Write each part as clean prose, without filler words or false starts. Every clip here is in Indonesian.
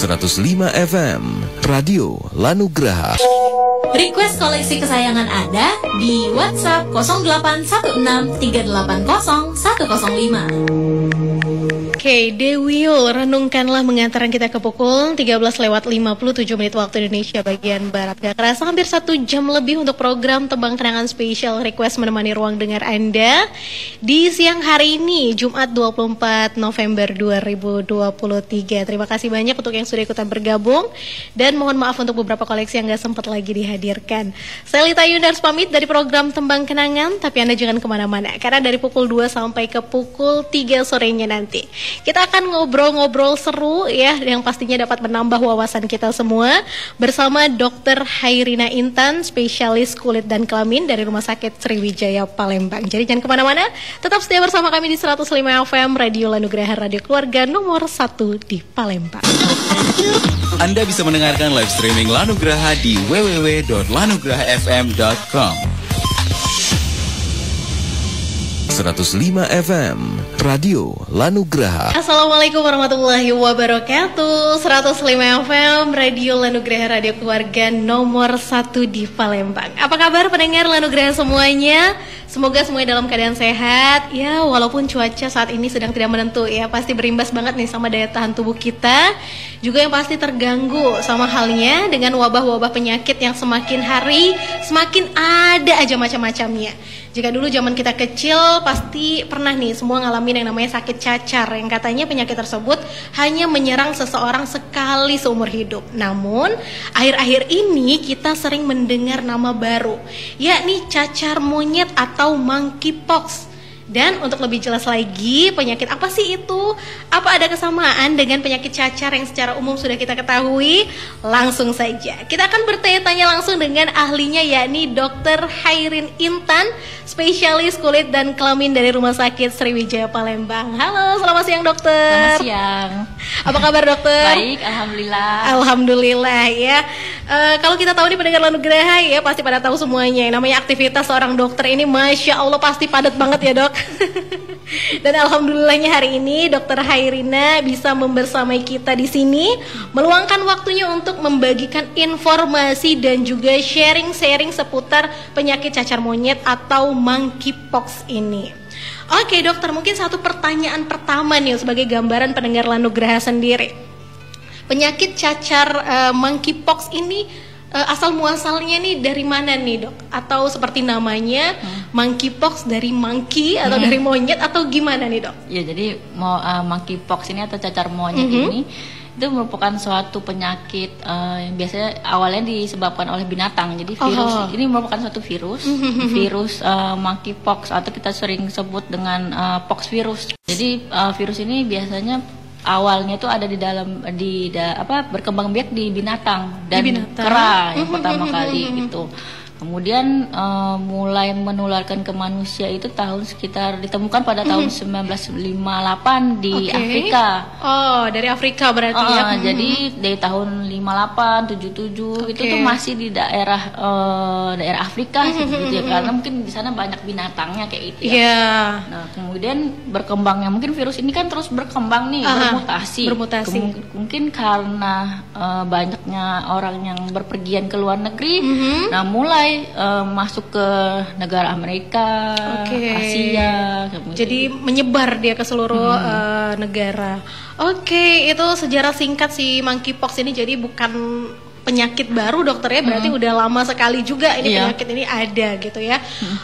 105 FM Radio Lanugraha. Request koleksi kesayangan Anda di WhatsApp 0816380105. Oke, Dewiul, renungkanlah mengantarkan kita ke pukul 13:57 waktu Indonesia bagian Barat. Gak kerasa hampir 1 jam lebih untuk program Tembang Kenangan Spesial Request menemani ruang dengar Anda di siang hari ini, Jumat 24 November 2023. Terima kasih banyak untuk yang sudah ikutan bergabung dan mohon maaf untuk beberapa koleksi yang gak sempat lagi dihadirkan. Saya Lita Yunda harus pamit dari program Tembang Kenangan, tapi Anda jangan kemana-mana karena dari pukul 2 sampai ke pukul 3 sorenya nanti kita akan ngobrol-ngobrol seru ya, yang pastinya dapat menambah wawasan kita semua bersama Dr. Hairina Intan, spesialis kulit dan kelamin dari Rumah Sakit Sriwijaya Palembang. Jadi jangan kemana-mana, tetap setia bersama kami di 105 FM Radio Lanugraha, radio keluarga nomor 1 di Palembang. Anda bisa mendengarkan live streaming Lanugraha di www.lanugrahafm.com. 105 FM Radio Lanugraha. Assalamualaikum warahmatullahi wabarakatuh. 105 FM Radio Lanugraha, radio keluarga nomor 1 di Palembang. Apa kabar pendengar Lanugraha semuanya? Semoga semuanya dalam keadaan sehat. Ya, walaupun cuaca saat ini sedang tidak menentu ya, pasti berimbas banget nih sama daya tahan tubuh kita. Juga yang pasti terganggu sama halnya dengan wabah-wabah penyakit yang semakin hari semakin ada aja macam-macamnya. Jika dulu zaman kita kecil pasti pernah nih semua ngalamin yang namanya sakit cacar, yang katanya penyakit tersebut hanya menyerang seseorang sekali seumur hidup. Namun akhir-akhir ini kita sering mendengar nama baru, yakni cacar monyet atau monkeypox. Dan untuk lebih jelas lagi, penyakit apa sih itu? Apa ada kesamaan dengan penyakit cacar yang secara umum sudah kita ketahui? Langsung saja kita akan bertanya-tanya langsung dengan ahlinya, yakni Dr. Hairin Intan, spesialis kulit dan kelamin dari Rumah Sakit Sriwijaya Palembang. Halo, selamat siang dokter. Selamat siang. Apa kabar dokter? Baik, alhamdulillah. Alhamdulillah ya. Kalau kita tahu nih pendengar Lanugraha ya, pasti pada tahu semuanya. Yang namanya aktivitas seorang dokter ini, masya Allah pasti padat banget ya dok. Dan alhamdulillahnya hari ini Dr. Hairina bisa membersamai kita di sini, meluangkan waktunya untuk membagikan informasi dan juga sharing-sharing seputar penyakit cacar monyet atau monkeypox ini. Oke dokter, mungkin satu pertanyaan pertama nih sebagai gambaran pendengar Lanugraha sendiri. Penyakit cacar monkeypox ini asal muasalnya nih dari mana nih dok? Atau seperti namanya monkeypox dari monkey atau dari monyet atau gimana nih dok? Ya, jadi monkeypox ini atau cacar monyet ini itu merupakan suatu penyakit yang biasanya awalnya disebabkan oleh binatang. Jadi virus ini merupakan suatu virus, virus monkeypox atau kita sering sebut dengan pox virus. Jadi virus ini biasanya awalnya itu ada di dalam berkembang biak di binatang dan kera yang pertama kali gitu. Kemudian mulai menularkan ke manusia itu sekitar ditemukan pada tahun 1958 di Afrika. Oh, dari Afrika berarti ya. Jadi dari tahun 58, 77 itu tuh masih di daerah Afrika gitu ya, karena mungkin di sana banyak binatangnya kayak gitu ya. Nah, kemudian berkembangnya mungkin virus ini kan terus berkembang nih, bermutasi. Mungkin karena banyaknya orang yang berpergian ke luar negeri, nah mulai masuk ke negara Amerika, Asia. Jadi menyebar dia ke seluruh negara. Oke, itu sejarah singkat si monkeypox ini. Jadi bukan penyakit baru dokter ya, berarti udah lama sekali juga ini penyakit ini ada gitu ya.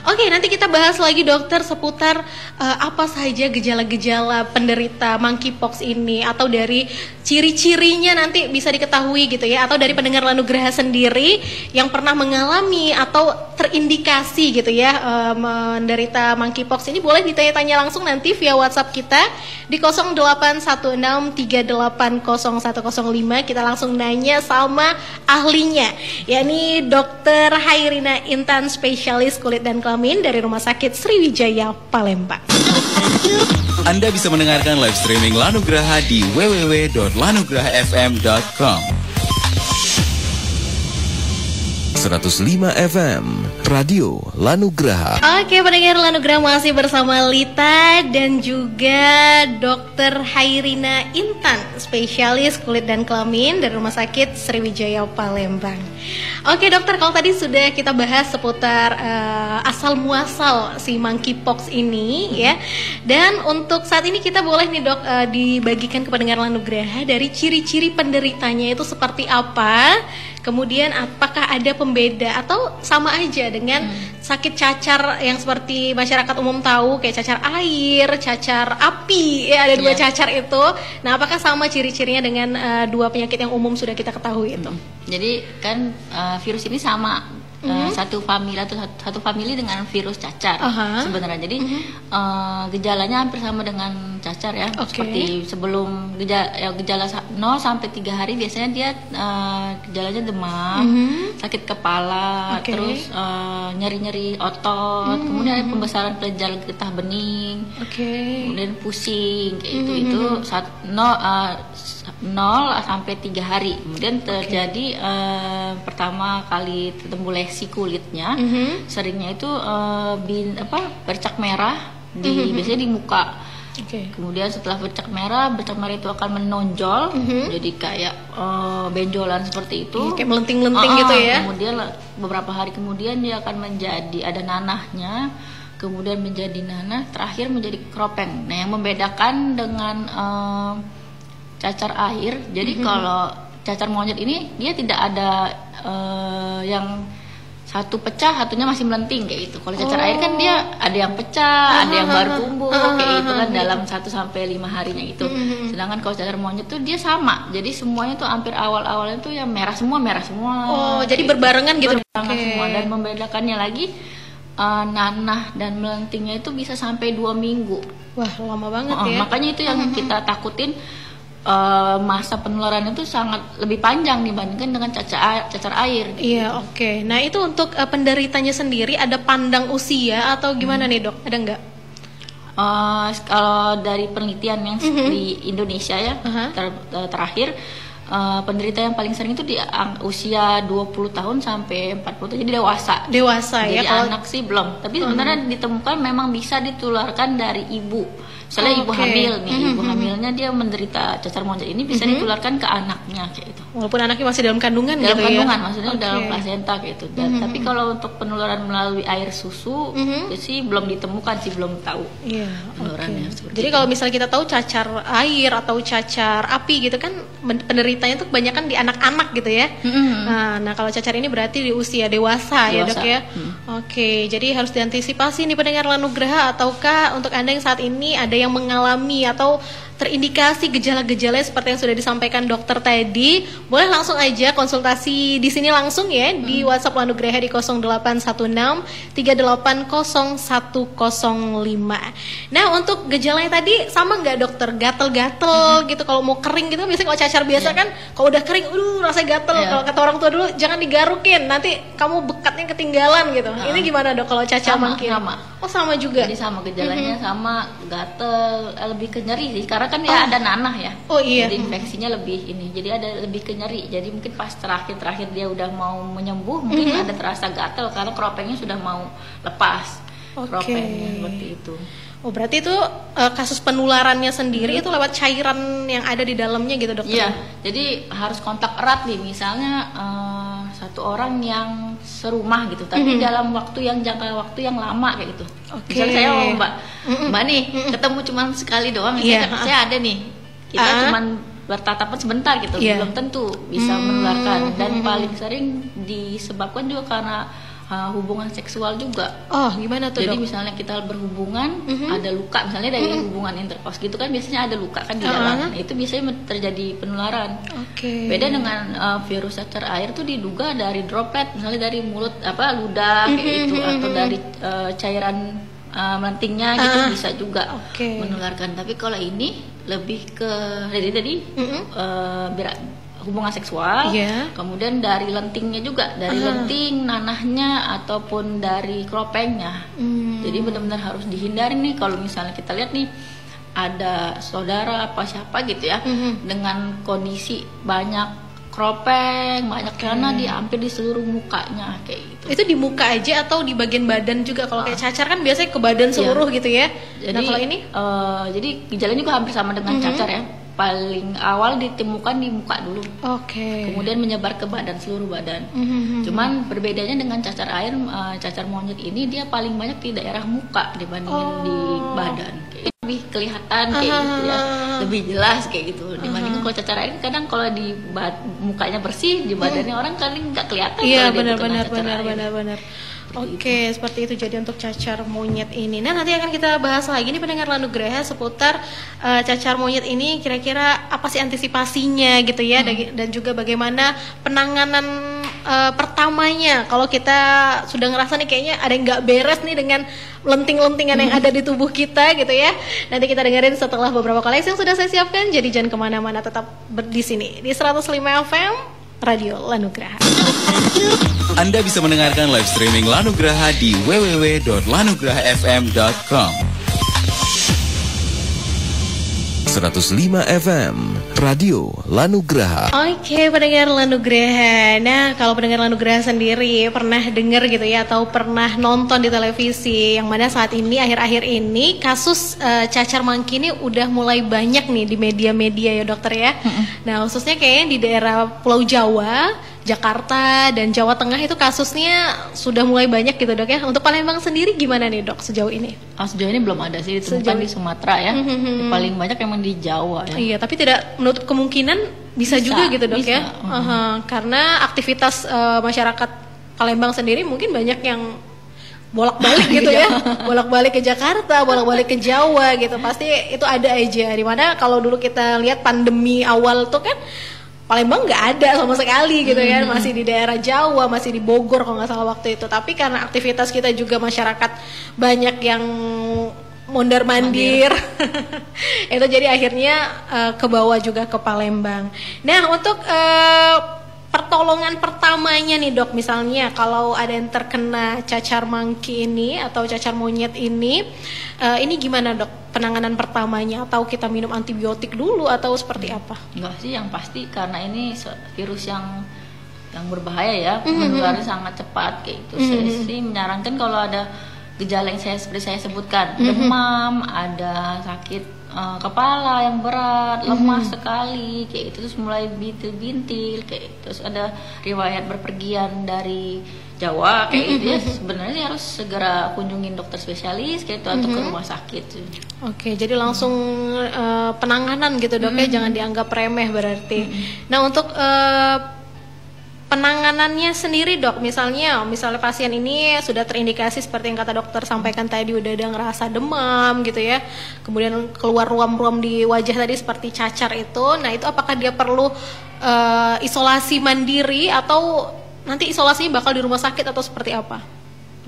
Oke, nanti kita bahas lagi dokter seputar apa saja gejala-gejala penderita monkeypox ini, atau dari ciri-cirinya nanti bisa diketahui gitu ya, atau dari pendengar Lanugraha sendiri yang pernah mengalami atau terindikasi gitu ya menderita monkeypox ini, boleh ditanya-tanya langsung nanti via WhatsApp kita di 0816380105. Kita langsung nanya sama ahlinya, yakni Dr. Hairina Intan, spesialis kulit dan kelamin dari Rumah Sakit Sriwijaya Palembang. Anda bisa mendengarkan live streaming Lanugraha di www.lanugrahafm.com. 105 FM Radio Lanugraha. Oke, pendengar Lanugraha masih bersama Lita dan juga Dr. Hairina Intan, spesialis kulit dan kelamin dari Rumah Sakit Sriwijaya Palembang. Oke dokter, kalau tadi sudah kita bahas seputar asal muasal si monkeypox ini ya. Dan untuk saat ini kita boleh nih dok dibagikan ke pendengar Lanugraha dari ciri-ciri penderitanya itu seperti apa. Kemudian apakah ada pembeda atau sama aja dengan sakit cacar yang seperti masyarakat umum tahu kayak cacar air, cacar api, ya ada dua cacar itu. Nah, apakah sama ciri-cirinya dengan dua penyakit yang umum sudah kita ketahui itu? Jadi kan virus ini sama satu famili dengan virus cacar sebenarnya. Jadi gejalanya hampir sama dengan cacar ya. Seperti sebelum gejala 0 sampai 3 hari biasanya dia gejalanya demam, sakit kepala, terus nyeri-nyeri otot, kemudian ada pembesaran kelenjar getah bening, kemudian pusing kayak itu 0 sampai 3 hari. Kemudian terjadi pertama kali ketemu lesi kulitnya, seringnya itu bercak merah biasanya di muka. Kemudian setelah bercak merah itu akan menonjol, jadi kayak benjolan seperti itu, kayak melenting-melenting gitu ya. Kemudian beberapa hari kemudian dia akan menjadi ada nanahnya, kemudian menjadi nanah, terakhir menjadi kropeng. Nah, yang membedakan dengan cacar air, jadi kalau cacar monyet ini dia tidak ada yang satu pecah, satunya masih melenting kayak gitu. Kalau cacar air kan dia ada yang pecah, ada yang baru tumbuh kayak gitu kan dalam 1 sampai 5 harinya itu. Sedangkan kalau cacar monyet tuh dia sama. Jadi semuanya tuh hampir awal-awalnya tuh yang merah semua. Oh, jadi berbarengan gitu. Semua. Dan membedakannya lagi nanah dan melentingnya itu bisa sampai 2 minggu. Wah, lama banget ya. Makanya itu yang kita takutin. Masa penularan itu sangat lebih panjang dibandingkan dengan cacar air. Iya, Nah, itu untuk penderitanya sendiri ada pandang usia atau gimana nih dok? Ada nggak? Kalau dari penelitian yang di Indonesia ya terakhir, penderita yang paling sering itu di usia 20 tahun sampai 40 tahun, jadi dewasa jadi ya. Anak sih belum, tapi sebenarnya ditemukan memang bisa ditularkan dari ibu. Misalnya ibu hamil nih, ibu hamilnya dia menderita cacar monyet ini bisa ditularkan ke anaknya kayak itu. Walaupun anaknya masih dalam kandungan gitu ya? Dalam maksudnya dalam plasenta kayak itu. Tapi kalau untuk penularan melalui air susu, itu sih belum ditemukan sih, belum tahu penularannya. Jadi kalau misalnya kita tahu cacar air atau cacar api gitu kan penderitanya tuh kebanyakan di anak-anak gitu ya. Nah, kalau cacar ini berarti di usia dewasa. Ya dok ya. Jadi harus diantisipasi nih pendengar Lanugraha, ataukah untuk Anda yang saat ini ada yang mengalami atau terindikasi gejala-gejala seperti yang sudah disampaikan dokter tadi, boleh langsung aja konsultasi di sini langsung ya di WhatsApp Lanugraha di 0816 380105. Nah, untuk gejalanya tadi sama nggak dokter? Gatel-gatel gitu kalau mau kering gitu, biasanya kalau cacar biasa kan kalau udah kering rasanya gatel. Kalau kata orang tua dulu jangan digarukin, nanti kamu bekatnya ketinggalan gitu. Ini gimana dok kalau cacar monkey? Oh, sama juga. Jadi sama gejalanya, sama gatel, lebih ke nyeri sih karena kan dia ada nanah ya. Jadi infeksinya lebih ini. Jadi ada lebih ke nyeri. Jadi mungkin pas terakhir dia udah mau menyembuh, mungkin ada terasa gatel karena kropengnya sudah mau lepas. Kropengnya seperti itu. Oh, berarti itu kasus penularannya sendiri itu lewat cairan yang ada di dalamnya gitu dokter? Iya. Jadi harus kontak erat nih. Misalnya satu orang yang serumah gitu, tapi dalam jangka waktu yang lama kayak gitu. Misalnya saya mbak nih ketemu cuma sekali doang, misalnya saya ada nih, kita cuma bertatapan sebentar gitu, belum tentu bisa menularkan. Dan paling sering disebabkan juga karena hubungan seksual juga. Oh, gimana tuh Jadi dok? misalnya kita berhubungan, ada luka, misalnya dari hubungan intercourse gitu kan biasanya ada luka kan di dalam. Nah, itu biasanya terjadi penularan. Beda dengan virus cacar air tuh diduga dari droplet, misalnya dari mulut ludah kayak gitu, atau dari cairan melentingnya gitu bisa juga menularkan. Tapi kalau ini lebih ke tadi hubungan seksual, kemudian dari lentingnya juga, dari lenting, nanahnya, ataupun dari kropengnya. Jadi benar-benar harus dihindari nih kalau misalnya kita lihat nih ada saudara apa siapa gitu ya dengan kondisi banyak kropeng, banyak karena hampir di seluruh mukanya kayak gitu. Itu di muka aja atau di bagian badan juga? Kalau kayak cacar kan biasanya ke badan seluruh gitu ya. Jadi, nah kalau ini? Jadi gejalanya juga hampir sama dengan cacar ya. Paling awal ditemukan di muka dulu. Kemudian menyebar ke badan, seluruh badan. Cuman berbedanya dengan cacar air, cacar monyet ini dia paling banyak di daerah muka dibandingin di badan. Lebih kelihatan kayak gitu ya, lebih jelas kayak gitu dibandingin kalau cacar air. Kadang kalau di mukanya bersih, di badannya orang kan nggak kelihatan. Iya benar. Oke, seperti itu jadi untuk cacar monyet ini. Nah nanti akan kita bahas lagi nih pendengar Lanugraha seputar cacar monyet ini, kira-kira apa sih antisipasinya gitu ya, dan juga bagaimana penanganan pertamanya kalau kita sudah ngerasa nih kayaknya ada yang nggak beres nih dengan lenting-lentingan yang ada di tubuh kita gitu ya. Nanti kita dengerin setelah beberapa koleksi yang sudah saya siapkan. Jadi jangan kemana-mana, tetap di sini di 105 FM Radio Lanugraha. Anda bisa mendengarkan live streaming Lanugraha di www.lanugrahafm.com. 105 FM Radio Lanugraha. Oke, pendengar Lanugraha. Nah, kalau pendengar Lanugraha sendiri pernah dengar gitu ya, atau pernah nonton di televisi, yang mana saat ini akhir-akhir ini kasus cacar mangki ini udah mulai banyak nih di media-media ya dokter ya. Nah, khususnya kayaknya di daerah Pulau Jawa, Jakarta dan Jawa Tengah itu kasusnya sudah mulai banyak gitu dok ya. Untuk Palembang sendiri gimana nih dok sejauh ini? Sejauh ini belum ada sih, ditemukan di Sumatera ya. Paling banyak memang di Jawa ya. Iya, tapi tidak menutup kemungkinan bisa juga gitu dok ya. Karena aktivitas masyarakat Palembang sendiri mungkin banyak yang bolak-balik gitu ya, bolak-balik ke Jakarta, bolak-balik ke Jawa gitu, pasti itu ada aja. Dimana kalau dulu kita lihat pandemi awal tuh kan Palembang nggak ada sama sekali gitu ya, masih di daerah Jawa, masih di Bogor kalau nggak salah waktu itu. Tapi karena aktivitas kita juga masyarakat banyak yang mondar-mandir, itu jadi akhirnya ke bawah juga ke Palembang. Nah untuk pertolongan pertamanya nih dok, misalnya kalau ada yang terkena cacar mangki ini atau cacar monyet ini gimana dok penanganan pertamanya? Atau kita minum antibiotik dulu atau seperti apa? Enggak sih, yang pasti karena ini virus yang berbahaya ya, menularnya sangat cepat kayak itu. Saya sih menyarankan kalau ada gejala yang seperti saya sebutkan, demam, ada sakit kepala yang berat, lemas sekali kayak itu, terus mulai bintil-bintil kayak itu, terus ada riwayat berpergian dari Jawa kayak gitu ya, sebenarnya harus segera kunjungin dokter spesialis kayak itu atau ke rumah sakit. Oke, jadi langsung penanganan gitu dok ya, jangan dianggap remeh berarti. Nah untuk penanganannya sendiri dok, misalnya pasien ini sudah terindikasi seperti yang kata dokter sampaikan tadi, udah ada ngerasa demam gitu ya, kemudian keluar ruam-ruam di wajah tadi seperti cacar itu. Nah itu apakah dia perlu isolasi mandiri atau nanti isolasinya bakal di rumah sakit atau seperti apa?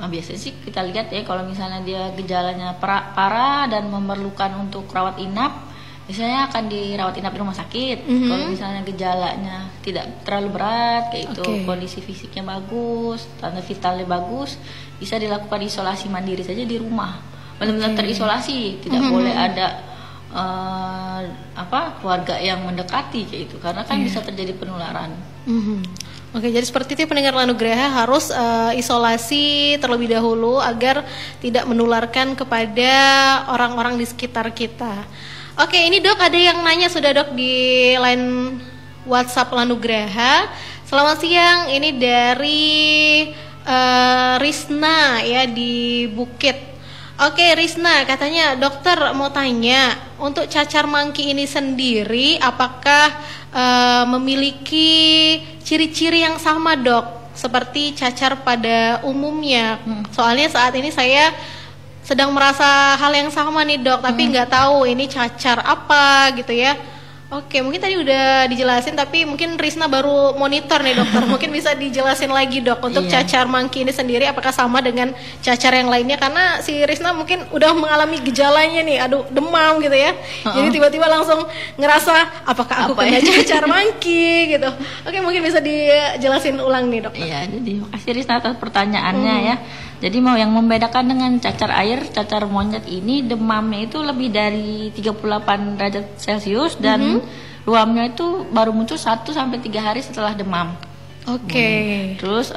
Nah biasanya sih kita lihat ya, kalau misalnya dia gejalanya parah dan memerlukan untuk rawat inap, biasanya akan dirawat inap di rumah sakit. Kalau misalnya gejalanya tidak terlalu berat kayak itu, kondisi fisiknya bagus, tanda vitalnya bagus, bisa dilakukan isolasi mandiri saja di rumah. Benar-benar terisolasi, tidak boleh ada keluarga yang mendekati kayak itu, karena kan bisa terjadi penularan. Oke, jadi seperti itu pendengar Lanugraha, harus isolasi terlebih dahulu agar tidak menularkan kepada orang-orang di sekitar kita. Oke, ini dok ada yang nanya sudah dok di line WhatsApp Lanugraha. Selamat siang, ini dari Risna ya di Bukit. Oke Risna, katanya dokter mau tanya, untuk cacar mangki ini sendiri apakah memiliki ciri-ciri yang sama dok seperti cacar pada umumnya? Soalnya saat ini saya sedang merasa hal yang sama nih dok, tapi nggak tahu ini cacar apa gitu ya. Oke, mungkin tadi udah dijelasin, tapi mungkin Risna baru monitor nih dokter. Mungkin bisa dijelasin lagi dok, untuk cacar mangki ini sendiri apakah sama dengan cacar yang lainnya? Karena si Risna mungkin udah mengalami gejalanya nih, aduh demam gitu ya. Jadi tiba-tiba langsung ngerasa apakah aku kena cacar mangki gitu. Oke, mungkin bisa dijelasin ulang nih dokter. Iya, jadi makasih Risna atas pertanyaannya ya. Jadi mau yang membedakan dengan cacar air, cacar monyet ini demamnya itu lebih dari 38 derajat Celcius dan ruamnya itu baru muncul 1 sampai 3 hari setelah demam. Oke. Terus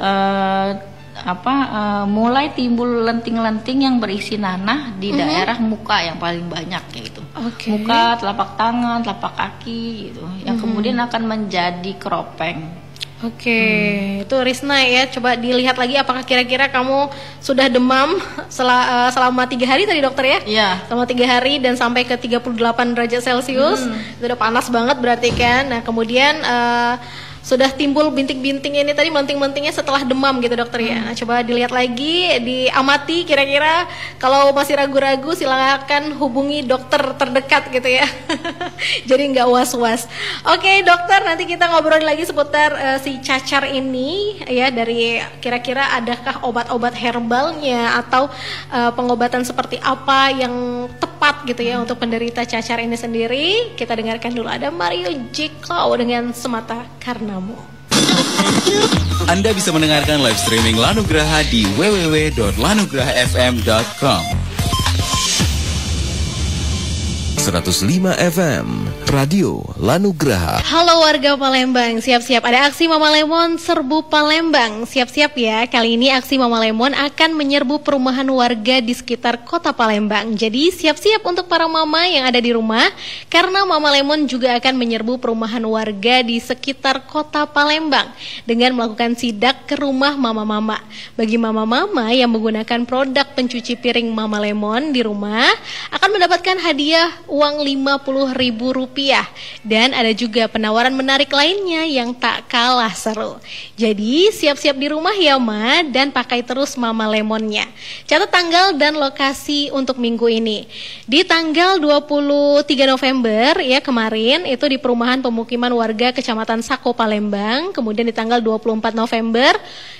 mulai timbul lenting-lenting yang berisi nanah di daerah muka yang paling banyak gitu. Muka, telapak tangan, telapak kaki gitu. Yang kemudian akan menjadi keropeng. Itu Risna ya, coba dilihat lagi apakah kira-kira kamu sudah demam selama 3 hari tadi dokter ya? Iya. Selama 3 hari dan sampai ke 38 derajat Celcius, itu udah panas banget berarti kan. Nah kemudian sudah timbul bintik-binting ini tadi, menting-mentingnya setelah demam gitu dokter ya. Nah, coba dilihat lagi, diamati kira-kira kalau masih ragu-ragu silakan hubungi dokter terdekat gitu ya. Jadi nggak was-was. Oke dokter, nanti kita ngobrol lagi seputar si cacar ini ya, dari kira-kira adakah obat-obat herbalnya atau pengobatan seperti apa yang tepat gitu ya untuk penderita cacar ini sendiri. Kita dengarkan dulu, ada Mario Jiko dengan Semata Karenamu. Anda bisa mendengarkan live streaming Lanugraha di www.lanugrahafm.com. 105 FM Radio Lanugraha. Halo warga Palembang, siap-siap ada aksi Mama Lemon serbu Palembang. Siap-siap ya, kali ini aksi Mama Lemon akan menyerbu perumahan warga di sekitar kota Palembang. Jadi siap-siap untuk para mama yang ada di rumah, karena Mama Lemon juga akan menyerbu perumahan warga di sekitar kota Palembang dengan melakukan sidak ke rumah mama-mama. Bagi mama-mama yang menggunakan produk pencuci piring Mama Lemon di rumah akan mendapatkan hadiah uang Rp50.000, dan ada juga penawaran menarik lainnya yang tak kalah seru. Jadi siap-siap di rumah ya Ma, dan pakai terus Mama Lemonnya. Catat tanggal dan lokasi untuk minggu ini. Di tanggal 23 November ya kemarin itu di perumahan pemukiman warga Kecamatan Sako Palembang. Kemudian di tanggal 24 November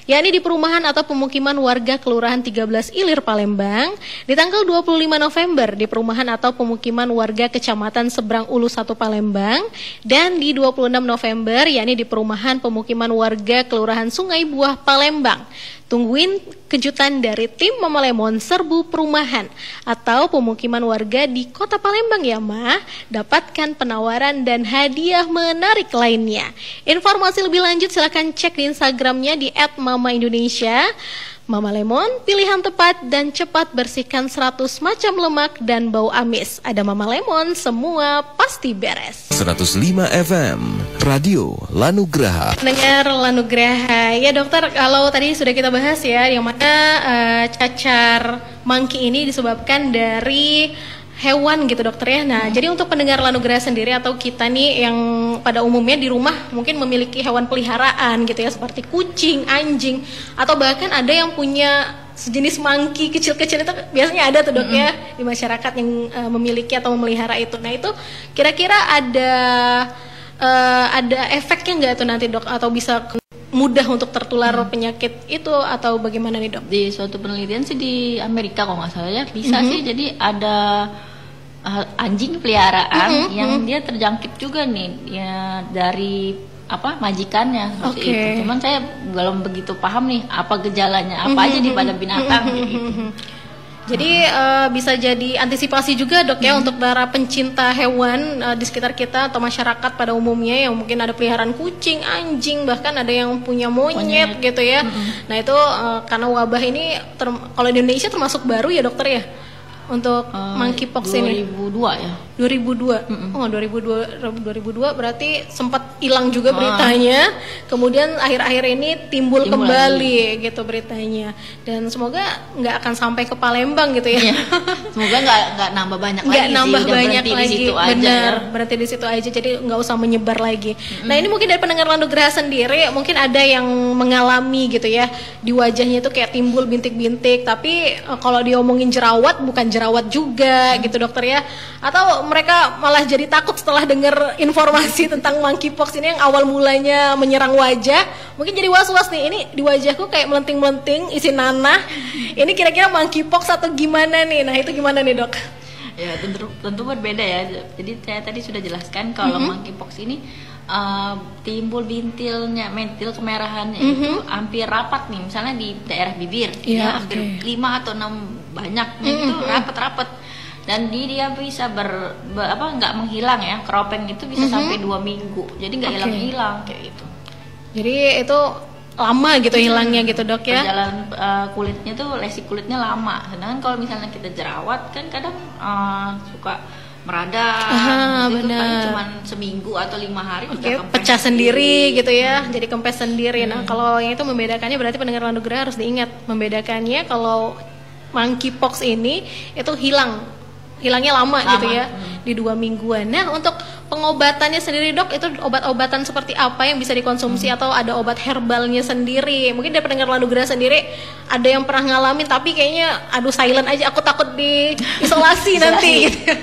yakni di perumahan atau pemukiman warga Kelurahan 13 Ilir Palembang. Di tanggal 25 November di perumahan atau pemukiman warga Kecamatan Seberang Ulu 1 Palembang, dan di 26 November yakni di perumahan pemukiman warga Kelurahan Sungai Buah Palembang. Tungguin kejutan dari tim Mama Lemon serbu perumahan atau pemukiman warga di kota Palembang ya Ma. Dapatkan penawaran dan hadiah menarik lainnya. Informasi lebih lanjut silakan cek di Instagramnya di @mamaindonesia. Mama Lemon, pilihan tepat dan cepat bersihkan 100 macam lemak dan bau amis. Ada Mama Lemon, semua pasti beres. 105 FM Radio Lanugraha. Dengar Lanugraha. Ya dokter, kalau tadi sudah kita bahas ya, yang mana cacar monkey ini disebabkan dari hewan gitu dokter ya. Nah, jadi untuk pendengar Lanugraha sendiri atau kita nih yang pada umumnya di rumah mungkin memiliki hewan peliharaan gitu ya, seperti kucing, anjing, atau bahkan ada yang punya sejenis monkey kecil-kecil, itu biasanya ada tuh dok ya di masyarakat yang memiliki atau memelihara itu. Nah, itu kira-kira ada efeknya nggak tuh nanti dok, atau bisa mudah untuk tertular penyakit itu atau bagaimana nih dok? Di suatu penelitian sih di Amerika kalau nggak salah ya bisa sih, jadi ada anjing peliharaan yang dia terjangkit juga nih ya dari majikannya seperti itu. Cuman saya belum begitu paham nih apa gejalanya, apa aja di pada binatang gitu. Jadi bisa jadi antisipasi juga dok ya untuk para pencinta hewan di sekitar kita atau masyarakat pada umumnya yang mungkin ada peliharaan kucing, anjing, bahkan ada yang punya monyet gitu ya. Nah itu karena wabah ini kalau di Indonesia termasuk baru ya dokter ya untuk monkeypox ini. 2002 ya. 2002. Oh, 2002 berarti sempat hilang juga beritanya. Kemudian akhir-akhir ini timbul kembali gitu beritanya. Dan semoga nggak akan sampai ke Palembang gitu ya. Semoga nggak nambah banyak lagi. Nggak nambah sih, banyak lagi. Benar, ya. berarti di situ aja. Jadi nggak usah menyebar lagi. Nah, ini mungkin dari pendengar Lanugraha sendiri mungkin ada yang mengalami gitu ya. Di wajahnya itu kayak timbul bintik-bintik, tapi kalau diomongin jerawat bukan jerawat juga gitu dokter ya. Atau mereka malah jadi takut setelah dengar informasi tentang monkeypox ini yang awal mulanya menyerang wajah, mungkin jadi was-was nih, ini di wajahku kayak melenting-melenting isi nanah, ini kira-kira monkeypox atau gimana nih? Nah itu gimana nih dok? Ya tentu berbeda ya. Jadi saya tadi sudah jelaskan kalau monkeypox ini timbul mentil kemerahannya itu hampir rapat nih, misalnya di daerah bibir ya hampir 5 atau 6 banyaknya itu rapat-rapat. dan dia bisa nggak menghilang ya, keropeng itu bisa sampai 2 minggu, jadi nggak hilang-hilang kayak gitu. Jadi itu lama gitu hilangnya gitu dok ya? Perjalanan kulitnya tuh, lesi kulitnya lama. Sedangkan kalau misalnya kita jerawat kan kadang suka meradang, itu paling cuma seminggu atau 5 hari juga pecah sendiri gitu ya, jadi kempes sendiri. Nah kalau yang itu membedakannya berarti pendengar Lanugraha harus diingat, membedakannya kalau monkeypox ini itu hilangnya lama gitu ya, di 2 mingguan. Nah untuk pengobatannya sendiri dok, itu obat-obatan seperti apa yang bisa dikonsumsi atau ada obat herbalnya sendiri? Mungkin dari pendengar Lanugraha sendiri ada yang pernah ngalamin tapi kayaknya aduh silent aja, aku takut diisolasi nanti gitu.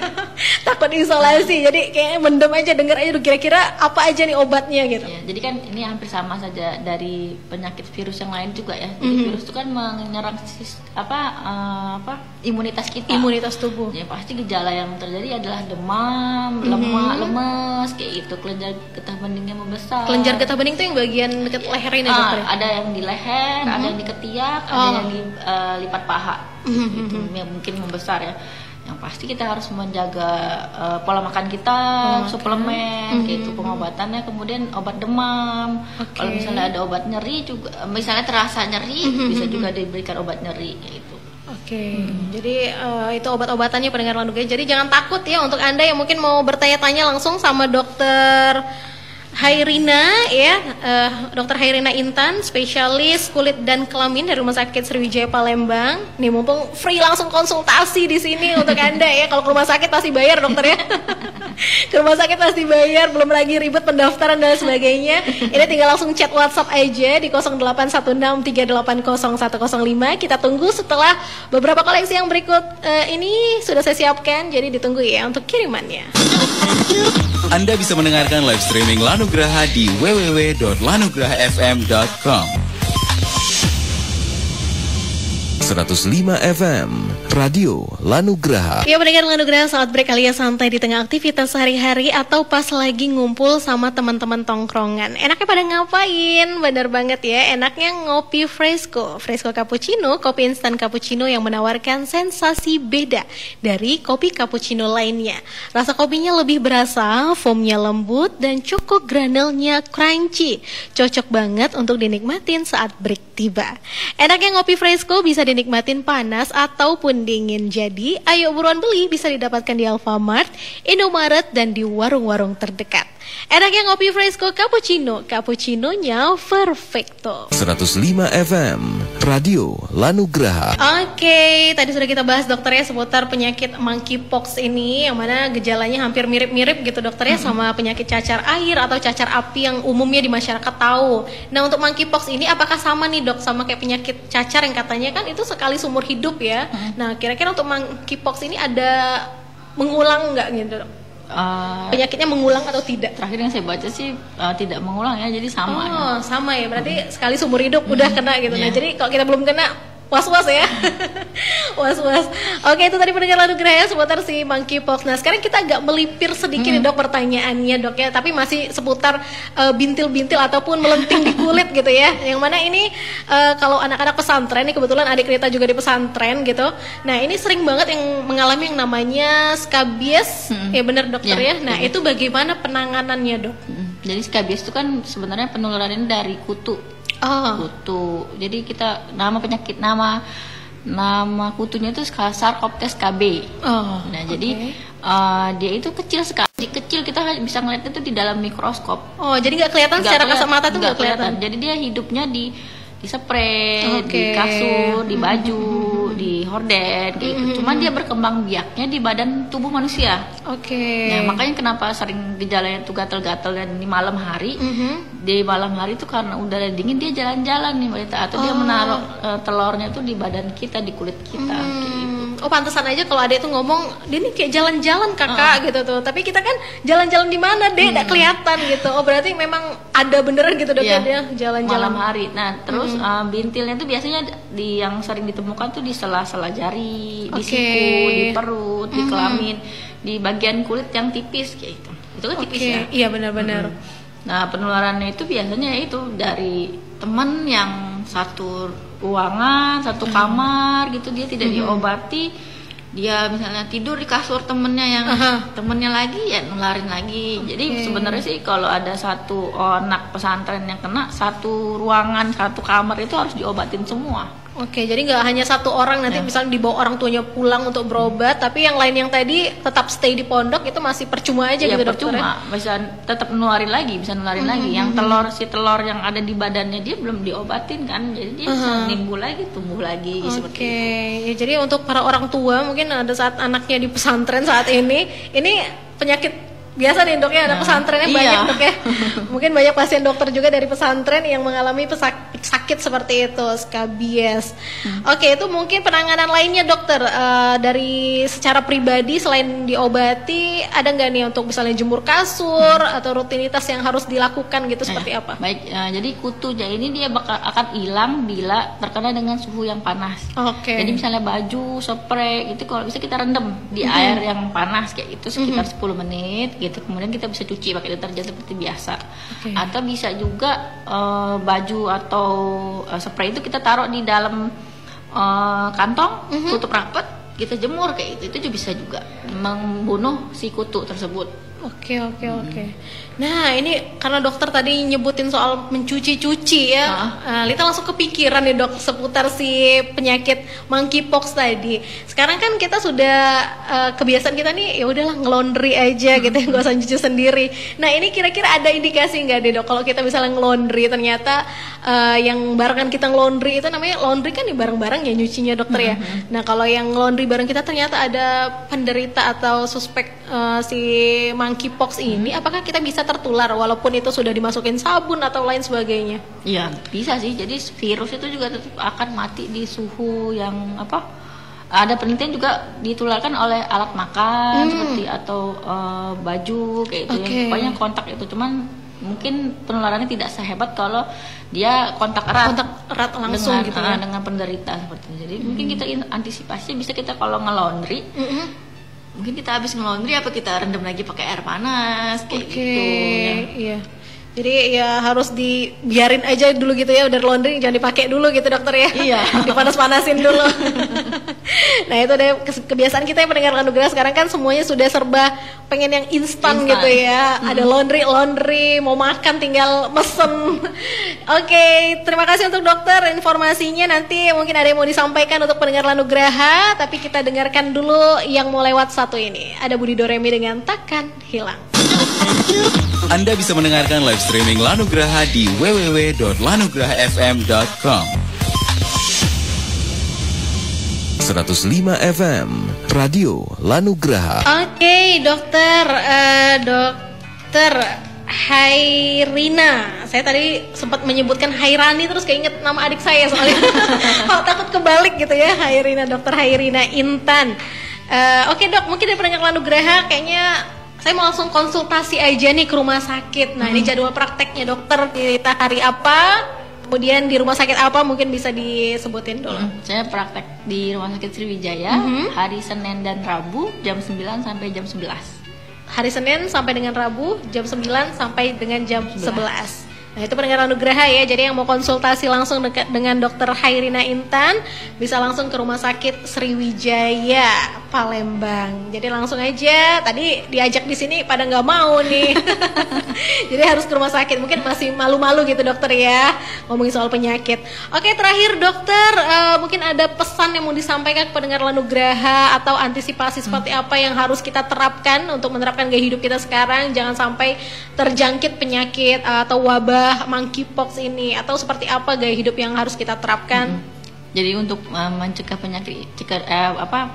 Takut diisolasi, jadi kayaknya mendem aja, denger aja kira-kira apa aja nih obatnya gitu ya. Jadi kan ini hampir sama saja dari penyakit virus yang lain juga ya. Jadi virus itu kan menyerang imunitas kita, imunitas tubuh ya. Pasti gejala yang terjadi adalah demam, lemes kayak gitu, kelenjar getah beningnya membesar. Kelenjar getah bening itu yang bagian dekat leher ini dokter? Ada yang di leher, ada yang di ketiak, ada yang di lipat paha, gitu, yang mungkin membesar ya. Yang pasti kita harus menjaga pola makan kita, suplemen, gitu, pengobatannya, kemudian obat demam. Kalau misalnya ada obat nyeri juga, misalnya terasa nyeri, bisa juga diberikan obat nyeri, gitu. Jadi itu obat-obatannya pendengar Lanugraha. Jadi jangan takut ya untuk Anda yang mungkin mau bertanya-tanya langsung sama dokter Hairina ya, Dokter Hairina Intan, spesialis kulit dan kelamin dari Rumah Sakit Sriwijaya Palembang. Nih mumpung free langsung konsultasi di sini untuk Anda ya. Kalau ke rumah sakit pasti bayar dokter ya. Ke rumah sakit pasti bayar, belum lagi ribet pendaftaran dan sebagainya. Ini tinggal langsung chat WhatsApp aja di 0816380105. Kita tunggu setelah beberapa koleksi yang berikut ini sudah saya siapkan, jadi ditunggu ya untuk kirimannya. Anda bisa mendengarkan live streaming Lanugraha di www.lanugrahafm.com. 105 FM Radio Lanugraha. Ya pendengar Lanugraha, saat break alias santai di tengah aktivitas sehari-hari atau pas lagi ngumpul sama teman-teman tongkrongan. Enaknya pada ngapain? Bener banget ya, enaknya ngopi Fresco. Fresco Cappuccino, kopi instan cappuccino yang menawarkan sensasi beda dari kopi cappuccino lainnya. Rasa kopinya lebih berasa, foamnya lembut, dan cukup granulnya crunchy. Cocok banget untuk dinikmatin saat break tiba. Enaknya ngopi Fresco bisa dinikmatin panas ataupun dingin. Jadi, ayo buruan beli, bisa didapatkan di Alfamart, Indomaret, dan di warung-warung terdekat. Enaknya ngopi Fresco Cappuccino, cappuccinonya perfecto. 105 FM Radio Lanugraha. Oke, tadi sudah kita bahas dokter ya seputar penyakit monkeypox ini, yang mana gejalanya hampir mirip-mirip gitu dokter ya sama penyakit cacar air atau cacar api yang umumnya di masyarakat tahu. Nah untuk monkeypox ini apakah sama nih dok sama kayak penyakit cacar yang katanya kan itu sekali seumur hidup ya? Nah kira-kira untuk monkeypox ini ada mengulang nggak gitu dok? Penyakitnya mengulang atau tidak? Terakhir yang saya baca sih tidak mengulang ya, jadi sama. Oh, sama ya, berarti sekali seumur hidup udah kena gitu. Nah, jadi kalau kita belum kena was-was ya. Was-was. Oke, itu tadi pendengar Lanugraha seputar si monkeypox. Nah, sekarang kita agak melipir sedikit nih dok pertanyaannya dok ya, tapi masih seputar bintil-bintil ataupun melenting di kulit gitu ya. Yang mana ini kalau anak-anak pesantren, ini kebetulan adik kita juga di pesantren gitu. Nah, ini sering banget yang mengalami yang namanya skabies. Ya benar dokter ya. Nah, itu bagaimana penanganannya dok? Jadi skabies itu kan sebenarnya penularannya dari kutu. Kutu. Jadi kita nama kutunya itu Sarcoptes KB. Nah, jadi dia itu kecil sekali. Kecil kita bisa ngeliatnya itu di dalam mikroskop. Jadi nggak kelihatan secara kasat mata tuh nggak kelihatan. Jadi dia hidupnya di spray, di kasur, di baju, di horden gitu. Cuman dia berkembang biaknya di badan tubuh manusia. Nah, makanya kenapa sering gejalanya tuh gatal-gatal dan di malam hari. Di malam hari itu karena udara dingin dia jalan-jalan nih Mbak, atau dia menaruh telurnya tuh di badan kita, di kulit kita gitu. Pantesan aja kalau ada itu ngomong dia nih kayak jalan-jalan kakak gitu tuh. Tapi kita kan jalan-jalan di mana deh, nggak kelihatan gitu. Berarti memang ada beneran gitu dok ya dia jalan-jalan malam hari. Nah terus bintilnya tuh biasanya yang sering ditemukan tuh di sela-sela jari, di siku, di perut, di kelamin, di bagian kulit yang tipis kayak gitu. Itu kan tipis ya. Iya benar-benar. Nah penularannya itu biasanya itu dari teman yang satu ruangan, satu kamar gitu, dia tidak diobati, dia misalnya tidur di kasur temennya yang temennya lagi ya nularin lagi. Jadi sebenarnya sih kalau ada satu anak pesantren yang kena, satu ruangan, satu kamar itu harus diobatin semua. Oke, jadi nggak hanya satu orang nanti misalnya dibawa orang tuanya pulang untuk berobat, tapi yang lain yang tadi tetap stay di pondok itu masih percuma aja gitu dokter. Percuma, bisa tetap nularin lagi, bisa nularin lagi. Yang telur yang ada di badannya dia belum diobatin kan, jadi dia bisa nimbul lagi, tumbuh lagi seperti itu. Ya, jadi untuk para orang tua mungkin ada saat anaknya di pesantren saat ini penyakit biasa nih dok ya, ada pesantrennya banyak dok ya. Mungkin banyak pasien dokter juga dari pesantren yang mengalami sakit seperti itu, skabies. Oke, itu mungkin penanganan lainnya dokter dari secara pribadi selain diobati, ada nggak nih untuk misalnya jemur kasur atau rutinitas yang harus dilakukan gitu seperti apa? Baik, jadi kutunya ini dia akan hilang bila terkena dengan suhu yang panas. Jadi misalnya baju, spray itu kalau bisa kita rendam di air yang panas kayak itu sekitar 10 menit. Gitu. Kemudian kita bisa cuci pakai deterjen seperti biasa, atau bisa juga baju atau spray itu kita taruh di dalam kantong, tutup rapat, kita jemur kayak itu juga bisa juga membunuh si kutu tersebut. Oke. Nah ini karena dokter tadi nyebutin soal mencuci-cuci ya, Lita langsung kepikiran nih dok seputar si penyakit monkeypox tadi. Sekarang kan kita sudah kebiasaan kita nih ya udahlah ngelondri aja gitu, nggak usah cuci sendiri. Nah ini kira-kira ada indikasi nggak deh dok kalau kita misalnya ngelondri ternyata yang barengan kita ngelondri itu namanya laundry kan nih bareng-bareng ya nyucinya dokter ya. Nah kalau yang ngelondri bareng kita ternyata ada penderita atau suspek si monkeypox ini, apakah kita bisa tertular walaupun itu sudah dimasukin sabun atau lain sebagainya? Iya bisa sih. Jadi virus itu juga tetap akan mati di suhu yang ada penelitian juga ditularkan oleh alat makan seperti atau baju kayak itu ya. Pokoknya kontak itu, cuman mungkin penularannya tidak sehebat kalau dia kontak erat langsung dengan, gitu ya, dengan penderita seperti itu. Jadi mungkin kita antisipasi bisa kita kalau nge-laundry mungkin kita habis nge-laundry apa kita rendam lagi pakai air panas kayak gitu ya. Iya. Jadi ya harus dibiarin aja dulu gitu ya, udah laundry jangan dipakai dulu gitu dokter ya. Iya. Dipanas-panasin dulu. Nah itu deh kebiasaan kita yang pendengar Lanugerah sekarang kan semuanya sudah serba pengen yang instan gitu ya. Ada laundry, mau makan tinggal mesen. Oke, terima kasih untuk dokter informasinya. Nanti mungkin ada yang mau disampaikan untuk pendengar Lanugraha, tapi kita dengarkan dulu yang mau lewat satu ini. Ada Budi Doremi dengan Takkan Hilang. Anda bisa mendengarkan live streaming Lanugraha di www.lanugrahafm.com. 105 FM Radio Lanugraha. Oke, dokter Hairina. Saya tadi sempat menyebutkan Hairani terus keinget nama adik saya soalnya. Takut kebalik gitu ya. Hairina, dokter Hairina Intan. Oke dok, mungkin dari pendengar Lanugraha kayaknya saya mau langsung konsultasi aja nih ke rumah sakit. Nah ini jadwal prakteknya dokter kita hari apa, kemudian di rumah sakit apa mungkin bisa disebutin dulu. Saya praktek di Rumah Sakit Sriwijaya hari Senin dan Rabu jam 9 sampai jam 11. Hari Senin sampai dengan Rabu jam 9 sampai dengan jam 11. Nah itu pendengar Lanugraha ya, jadi yang mau konsultasi langsung dengan dokter Hairina Intan bisa langsung ke Rumah Sakit Sriwijaya Palembang. Jadi langsung aja, tadi diajak di sini pada nggak mau nih. Jadi harus ke rumah sakit, mungkin masih malu-malu gitu dokter ya ngomongin soal penyakit. Oke terakhir dokter, mungkin ada pesan yang mau disampaikan ke pendengar Lanugraha atau antisipasi seperti apa yang harus kita terapkan untuk menerapkan gaya hidup kita sekarang, jangan sampai terjangkit penyakit atau wabah monkeypox ini, atau seperti apa gaya hidup yang harus kita terapkan? Jadi untuk mencegah penyakit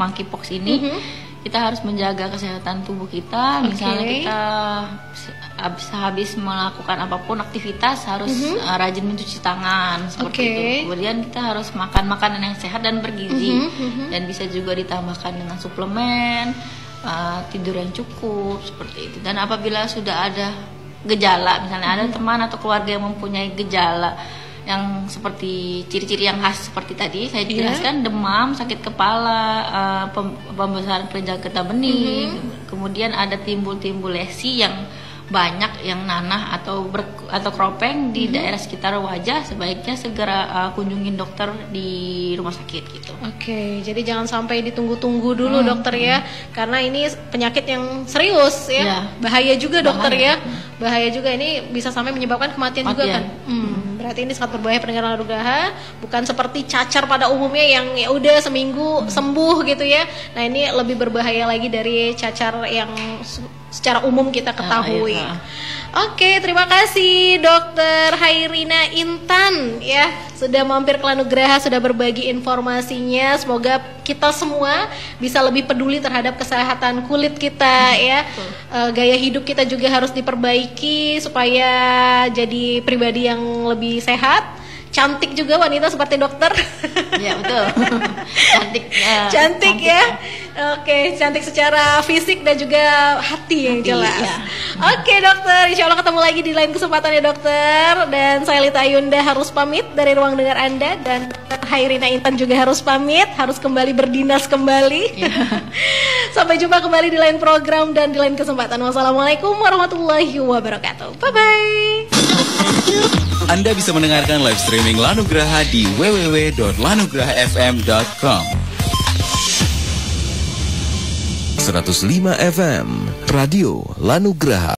monkeypox ini, kita harus menjaga kesehatan tubuh kita. Misalnya kita habis melakukan apapun aktivitas harus rajin mencuci tangan seperti itu. Kemudian kita harus makan makanan yang sehat dan bergizi, dan bisa juga ditambahkan dengan suplemen, tidur yang cukup seperti itu. Dan apabila sudah ada gejala, misalnya ada teman atau keluarga yang mempunyai gejala yang seperti ciri-ciri yang khas seperti tadi saya jelaskan, demam, sakit kepala, pembesaran kelenjar getah bening, kemudian ada timbul-timbul lesi yang banyak yang nanah atau kropeng di daerah sekitar wajah, sebaiknya segera kunjungin dokter di rumah sakit gitu. Oke, jadi jangan sampai ditunggu-tunggu dulu dokter ya, karena ini penyakit yang serius ya, bahaya juga dokter ya, bahaya juga, ini bisa sampai menyebabkan kematian juga kan. Berarti ini sangat berbahaya pendengar Lanu Graha, bukan seperti cacar pada umumnya yang ya udah seminggu sembuh gitu ya. Nah ini lebih berbahaya lagi dari cacar yang secara umum kita ketahui. Oke, terima kasih Dokter Hairina Intan ya sudah mampir ke Lanu Graha, sudah berbagi informasinya. Semoga kita semua bisa lebih peduli terhadap kesehatan kulit kita ya. Gaya hidup kita juga harus diperbaiki supaya jadi pribadi yang lebih sehat. Cantik juga wanita seperti dokter. Ya betul. Cantik ya. Oke, cantik secara fisik dan juga hati yang jelas. Ya. Oke dokter, insya Allah ketemu lagi di lain kesempatan ya dokter. Dan saya Lita Ayunda harus pamit dari ruang dengar Anda, dan Dokter Hairina Intan juga harus pamit, harus kembali berdinas kembali. Ya. Sampai jumpa kembali di lain program dan di lain kesempatan. Wassalamualaikum warahmatullahi wabarakatuh. Bye bye. Anda bisa mendengarkan live streaming Lanu Graha di www.lanugrahafm.com. 105 FM Radio Lanu Graha.